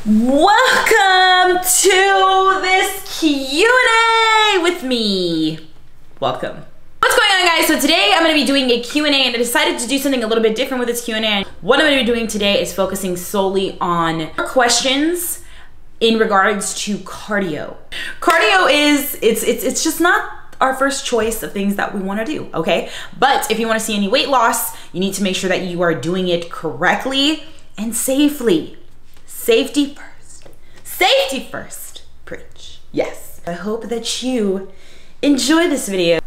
Welcome to this Q&A with me. Welcome. What's going on, guys? So today I'm going to be doing a Q&A, and I decided to do something a little bit different with this Q&A. What I'm going to be doing today is focusing solely on questions in regards to cardio. Cardio is, it's just not our first choice of things that we want to do, okay? But if you want to see any weight loss, you need to make sure that you are doing it correctly and safely. Safety first. Safety first. Preach. Yes. I hope that you enjoy this video.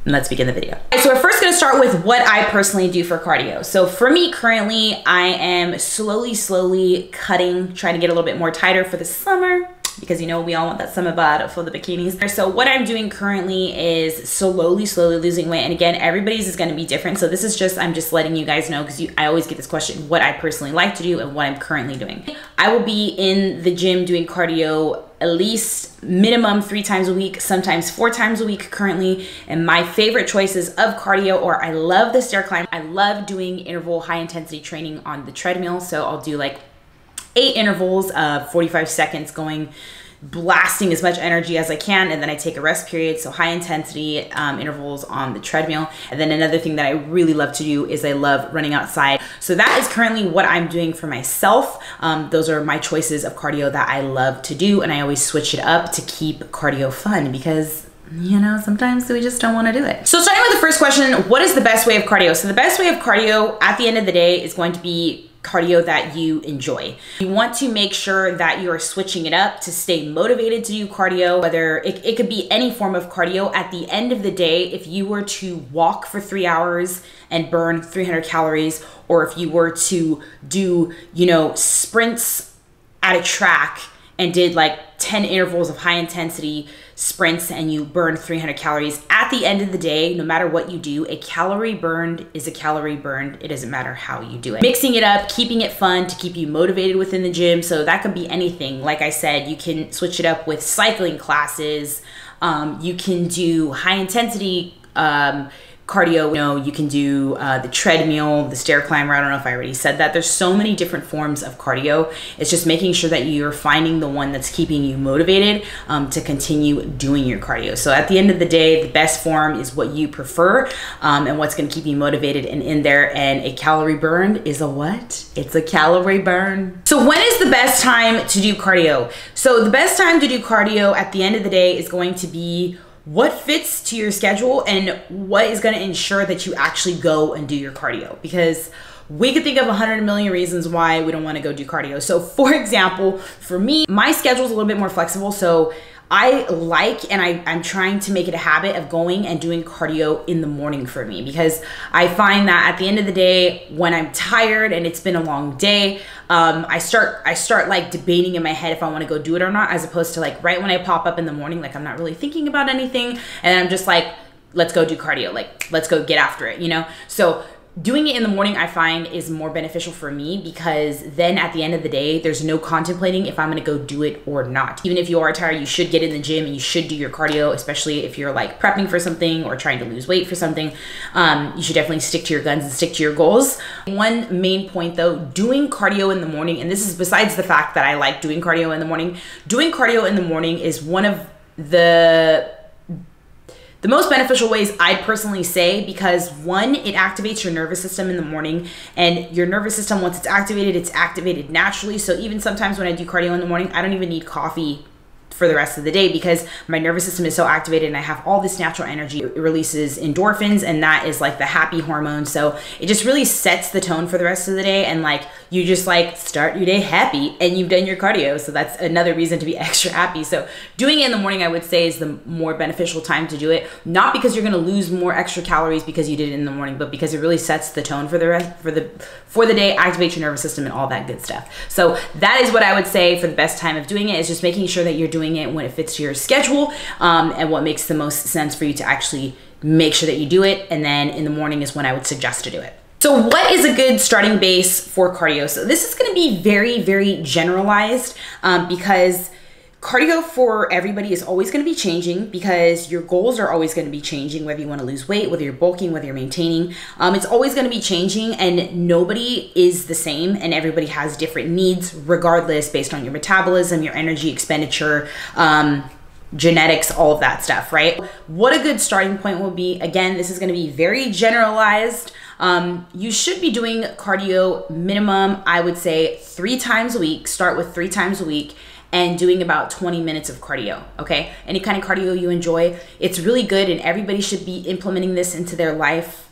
Let's begin the video. So we're first gonna start with what I personally do for cardio. So for me currently, I am slowly cutting, trying to get a little bit more tighter for the summer, because you know we all want that summer bod for the bikinis. So what I'm doing currently is slowly losing weight. And again, everybody's is gonna be different. So this is just, I'm just letting you guys know, because I always get this question, what I personally like to do and what I'm currently doing. I will be in the gym doing cardio at least minimum 3 times a week, sometimes 4 times a week currently. And my favorite choices of cardio, or I love the stair climb. I love doing interval high intensity training on the treadmill. So I'll do like 8 intervals of 45 seconds going, blasting as much energy as I can, and then I take a rest period. So high intensity intervals on the treadmill. And then another thing that I really love to do is I love running outside. So that is currently what I'm doing for myself. Those are my choices of cardio that I love to do, and I always switch it up to keep cardio fun, because you know, sometimes we just don't want to do it. So starting with the first question, what is the best way of cardio? So the best way of cardio at the end of the day is going to be cardio that you enjoy. You want to make sure that you're switching it up to stay motivated to do cardio, whether it could be any form of cardio. At the end of the day, if you were to walk for 3 hours and burn 300 calories, or if you were to do, you know, sprints at a track and did like 10 intervals of high intensity sprints and you burn 300 calories, at the end of the day, no matter what you do, a calorie burned is a calorie burned. It doesn't matter how you do it. Mixing it up, keeping it fun to keep you motivated within the gym. So that could be anything. Like I said, you can switch it up with cycling classes. You can do high intensity cardio. You know, you can do the treadmill, the stair climber. I don't know if I already said that. There's so many different forms of cardio. It's just making sure that you're finding the one that's keeping you motivated to continue doing your cardio. So at the end of the day, the best form is what you prefer and what's going to keep you motivated and in there. And a calorie burn is a what? It's a calorie burn. So when is the best time to do cardio? So the best time to do cardio at the end of the day is going to be what fits to your schedule and what is going to ensure that you actually go and do your cardio, because we could think of 100 million reasons why we don't want to go do cardio. So for example, for me, my schedule is a little bit more flexible. So I like, and I'm trying to make it a habit of going and doing cardio in the morning for me, because I find that at the end of the day, when I'm tired and it's been a long day, I start like debating in my head if I want to go do it or not, as opposed to like right when I pop up in the morning, like I'm not really thinking about anything, and I'm just like, let's go do cardio, like let's go get after it, you know? So doing it in the morning, I find, is more beneficial for me, because then at the end of the day, there's no contemplating if I'm gonna go do it or not. Even if you are tired, you should get in the gym and you should do your cardio, especially if you're like prepping for something or trying to lose weight for something. You should definitely stick to your guns and stick to your goals. One main point though, doing cardio in the morning, and this is besides the fact that I like doing cardio in the morning, doing cardio in the morning is one of the most beneficial ways, I'd personally say, because one, it activates your nervous system in the morning, and your nervous system, once it's activated naturally. So even sometimes when I do cardio in the morning, I don't even need coffee for the rest of the day, because my nervous system is so activated and I have all this natural energy. It releases endorphins, and that is like the happy hormone. So it just really sets the tone for the rest of the day, and like you just like start your day happy and you've done your cardio. So that's another reason to be extra happy. So doing it in the morning, I would say, is the more beneficial time to do it. Not because you're gonna lose more extra calories because you did it in the morning, but because it really sets the tone for the rest for the day, activates your nervous system and all that good stuff. So that is what I would say for the best time of doing it, is just making sure that you're doing it when it fits to your schedule and what makes the most sense for you to actually make sure that you do it. And then in the morning is when I would suggest to do it. So what is a good starting base for cardio? So this is going to be very, very generalized because cardio for everybody is always going to be changing because your goals are always going to be changing, whether you want to lose weight, whether you're bulking, whether you're maintaining. It's always going to be changing, and nobody is the same, and everybody has different needs regardless, based on your metabolism, your energy expenditure, genetics, all of that stuff, right? What a good starting point will be, again, this is going to be very generalized. You should be doing cardio minimum, I would say 3 times a week. Start with 3 times a week and doing about 20 minutes of cardio, okay? Any kind of cardio you enjoy, it's really good, and everybody should be implementing this into their life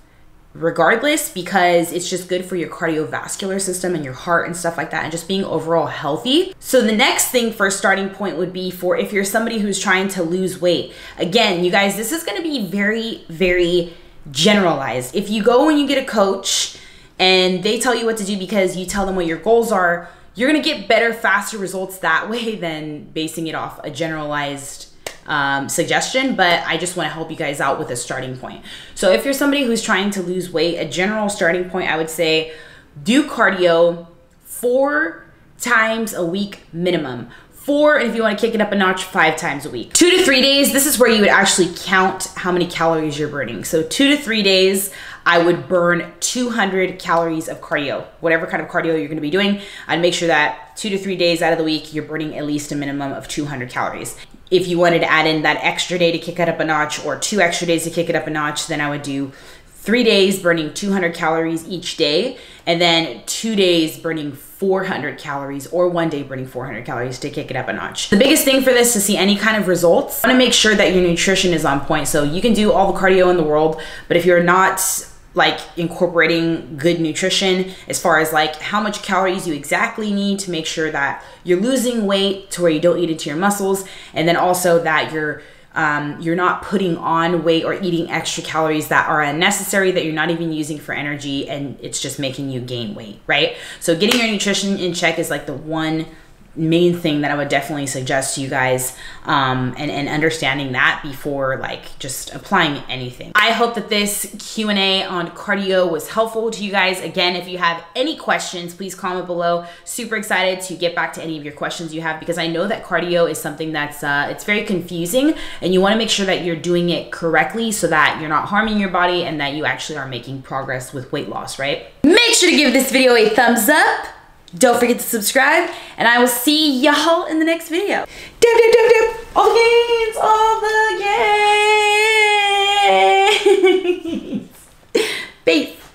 regardless, because it's just good for your cardiovascular system and your heart and stuff like that, and just being overall healthy. So the next thing for a starting point would be for if you're somebody who's trying to lose weight. Again, you guys, this is gonna be very, very generalized. If you go and you get a coach and they tell you what to do because you tell them what your goals are, you're gonna get better, faster results that way than basing it off a generalized suggestion. But I just want to help you guys out with a starting point. So if you're somebody who's trying to lose weight, a general starting point, I would say do cardio 4 times a week minimum. 4, and if you want to kick it up a notch, 5 times a week. 2 to 3 days, this is where you would actually count how many calories you're burning. So 2 to 3 days, I would burn 200 calories of cardio. Whatever kind of cardio you're gonna be doing, I'd make sure that 2 to 3 days out of the week, you're burning at least a minimum of 200 calories. If you wanted to add in that extra day to kick it up a notch, or 2 extra days to kick it up a notch, then I would do 3 days burning 200 calories each day, and then 2 days burning 400 calories, or 1 day burning 400 calories to kick it up a notch. The biggest thing for this to see any kind of results, you wanna make sure that your nutrition is on point. So you can do all the cardio in the world, but if you're not like incorporating good nutrition as far as like how much calories you exactly need to make sure that you're losing weight to where you don't eat into your muscles, and then also that you're not putting on weight or eating extra calories that are unnecessary, that you're not even using for energy, and it's just making you gain weight, right? So getting your nutrition in check is like the one main thing that I would definitely suggest to you guys, and understanding that before like just applying anything. I hope that this Q&A on cardio was helpful to you guys. Again, if you have any questions, please comment below. Super excited to get back to any of your questions you have, because I know that cardio is something that's it's very confusing, and you want to make sure that you're doing it correctly so that you're not harming your body and that you actually are making progress with weight loss, right? Make sure to give this video a thumbs up. Don't forget to subscribe, and I will see y'all in the next video. Dip, dip, dip, dip. All the gains, all the gains. Peace.